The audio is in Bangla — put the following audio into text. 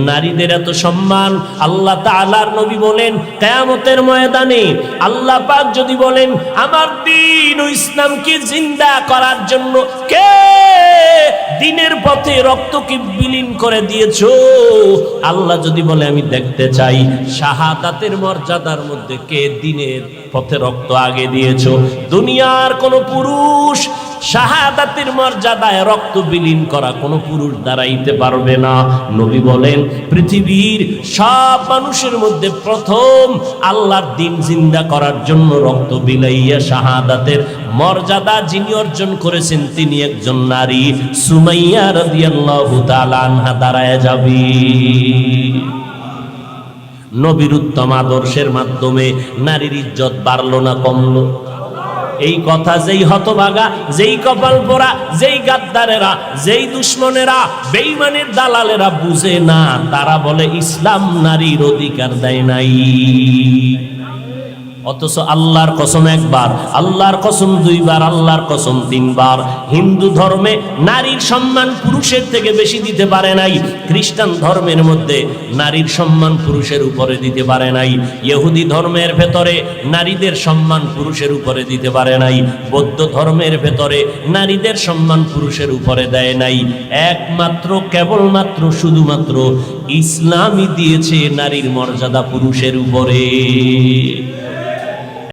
নারীদের এত সম্মান। আল্লাহ তাআলার নবী বলেন কিয়ামতের ময়দানে আল্লাহ পাক যদি বলেন আমার দ্বীন ও ইসলামকে জিন্দা করার জন্য কে দ্বীনের পথে রক্তকে বিলীন করে দিয়েছো, আল্লাহ যদি বলে আমি দেখতে চাই শাহাদাতের মর্যাদার মধ্যে কে দ্বীনের পথে রক্ত আগে দিয়েছো, দুনিয়ার কোন পুরুষ শাহাদাতের মর্যাদায় রক্ত বিলীন করা কোনো পুরুষ দাঁড়াইতে পারবে না। নবী বলেন পৃথিবীর সব মানুষের মধ্যে প্রথম আল্লাহর দ্বীন জিন্দা করার জন্য রক্ত বিলাইয়া শাহাদাতের মর্যাদা যিনি অর্জন করেছেন তিনি একজন নারী, সুমাইয়া রাদিয়াল্লাহু তাআলা আনহা দাঁড়ায় যাবে। নবীর উত্তম আদর্শের মাধ্যমে নারীর ইজ্জত বাড়লো না কমলো? এই কথা যেই হতভাগা, যেই কপাল পোড়া, যেই গাদ্দারেরা, যেই দুশ্মনেরা, বেঈমানের দালালেরা বুঝে না, তারা বলে ইসলাম নারীর অধিকার দেয় নাই। অথচ আল্লাহর কসম একবার, আল্লাহর কসম দুইবার, আল্লাহর কসম তিনবার, হিন্দু ধর্মে নারীর সম্মান পুরুষের থেকে বেশি দিতে পারে নাই, খ্রিস্টান ধর্মের মধ্যে নারীর সম্মান পুরুষের উপরে দিতে পারে নাই, ইহুদি ধর্মের ভেতরে নারীদের সম্মান পুরুষের উপরে দিতে পারে নাই, বৌদ্ধ ধর্মের ভেতরে নারীদের সম্মান পুরুষের উপরে দেয় নাই। একমাত্র কেবলমাত্র শুধুমাত্র ইসলামই দিয়েছে নারীর মর্যাদা পুরুষের উপরে।